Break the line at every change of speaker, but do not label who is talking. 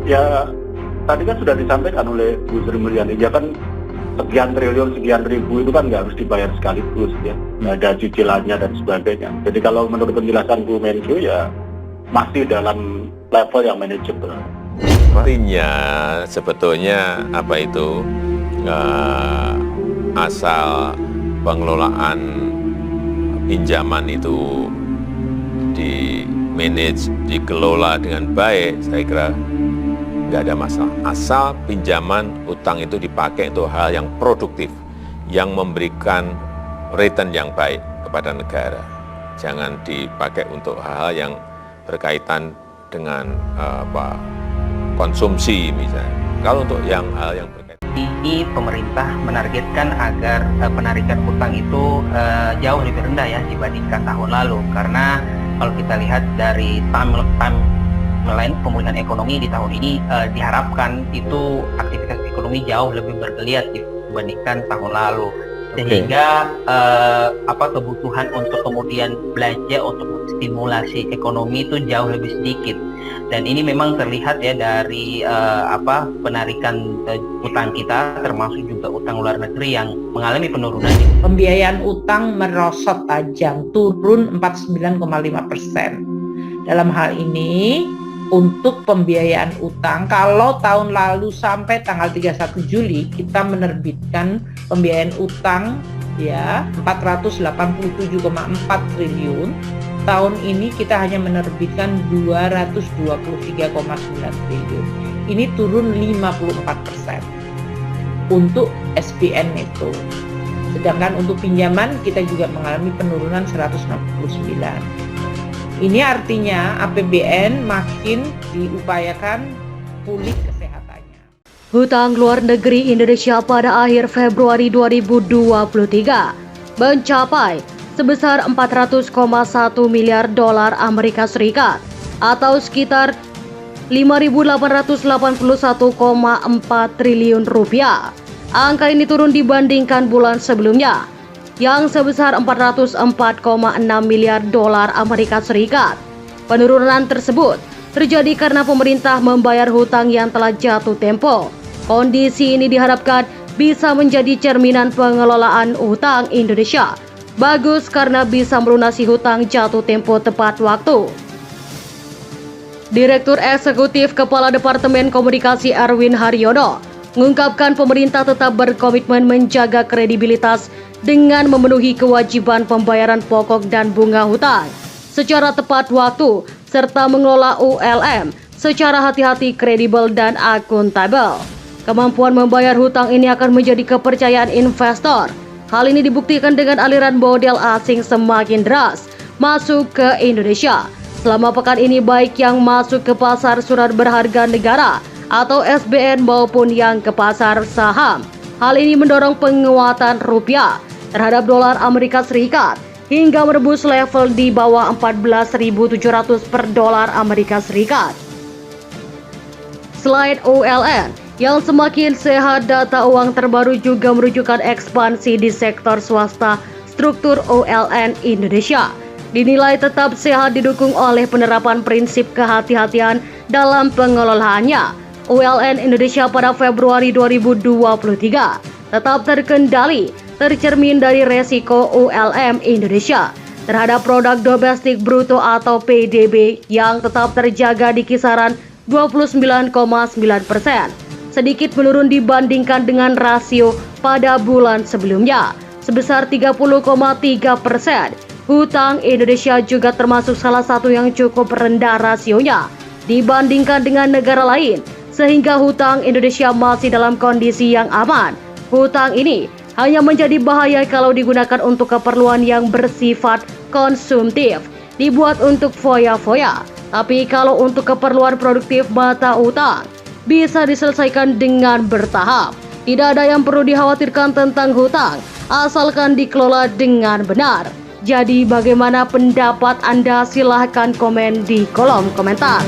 Ya, tadi kan sudah disampaikan oleh Bu Sri Mulyani, ya kan sekian triliun, sekian ribu itu kan nggak harus dibayar sekaligus ya, nggak ada cicilannya dan sebagainya. Jadi kalau menurut penjelasan Bu Menkyu ya masih dalam level yang manageable.
Artinya sebetulnya apa itu asal pengelolaan pinjaman itu di manage, dikelola dengan baik, saya kira nggak ada masalah. Asal pinjaman utang itu dipakai untuk hal yang produktif, yang memberikan return yang baik kepada negara. Jangan dipakai untuk hal-hal yang berkaitan dengan konsumsi misalnya. Kalau untuk hal yang berkaitan.
Ini pemerintah menargetkan agar penarikan utang itu jauh lebih rendah ya dibandingkan tahun lalu, karena kalau kita lihat dari timeline pemulihan ekonomi di tahun ini diharapkan itu aktivitas ekonomi jauh lebih bergeliat dibandingkan tahun lalu, sehingga kebutuhan untuk kemudian belanja untuk stimulasi ekonomi itu jauh lebih sedikit. Dan ini memang terlihat ya dari penarikan utang kita, termasuk juga utang luar negeri yang mengalami penurunan.
Pembiayaan utang merosot tajam, turun 49,5%. Dalam hal ini, untuk pembiayaan utang, kalau tahun lalu sampai tanggal 31 Juli kita menerbitkan pembiayaan utang ya 487,4 triliun. Tahun ini kita hanya menerbitkan 223,9 triliun. Ini turun 54% untuk SBN itu. Sedangkan untuk pinjaman kita juga mengalami penurunan 169. Ini artinya APBN makin diupayakan pulih kesehatannya.
Hutang luar negeri Indonesia pada akhir Februari 2023 mencapai sebesar 400,1 miliar dolar Amerika Serikat atau sekitar 5.881,4 triliun rupiah. Angka ini turun dibandingkan bulan sebelumnya yang sebesar 404,6 miliar dolar Amerika Serikat. Penurunan tersebut terjadi karena pemerintah membayar hutang yang telah jatuh tempo. Kondisi ini diharapkan bisa menjadi cerminan pengelolaan hutang Indonesia. Bagus karena bisa melunasi hutang jatuh tempo tepat waktu. Direktur Eksekutif Kepala Departemen Komunikasi Erwin Haryono mengungkapkan pemerintah tetap berkomitmen menjaga kredibilitas dengan memenuhi kewajiban pembayaran pokok dan bunga hutang secara tepat waktu serta mengelola ULM secara hati-hati, kredibel dan akuntabel. Kemampuan membayar hutang ini akan menjadi kepercayaan investor. Hal ini dibuktikan dengan aliran modal asing semakin deras masuk ke Indonesia. Selama pekan ini baik yang masuk ke pasar surat berharga negara atau SBN maupun yang ke pasar saham. Hal ini mendorong penguatan rupiah terhadap dolar Amerika Serikat hingga merebus level di bawah 14.700 per dolar Amerika Serikat. Selain ULN yang semakin sehat, data uang terbaru juga menunjukkan ekspansi di sektor swasta. Struktur ULN Indonesia dinilai tetap sehat didukung oleh penerapan prinsip kehati-hatian dalam pengelolaannya. ULN Indonesia pada Februari 2023 tetap terkendali, tercermin dari resiko ULM Indonesia terhadap produk domestik bruto atau PDB yang tetap terjaga di kisaran 29,9%. Sedikit menurun dibandingkan dengan rasio pada bulan sebelumnya sebesar 30,3%. Hutang Indonesia juga termasuk salah satu yang cukup rendah rasionya dibandingkan dengan negara lain, sehingga hutang Indonesia masih dalam kondisi yang aman. Hutang ini hanya menjadi bahaya kalau digunakan untuk keperluan yang bersifat konsumtif, dibuat untuk foya-foya. Tapi kalau untuk keperluan produktif, mata hutang bisa diselesaikan dengan bertahap. Tidak ada yang perlu dikhawatirkan tentang hutang, asalkan dikelola dengan benar. Jadi bagaimana pendapat Anda? Silahkan komen di kolom komentar.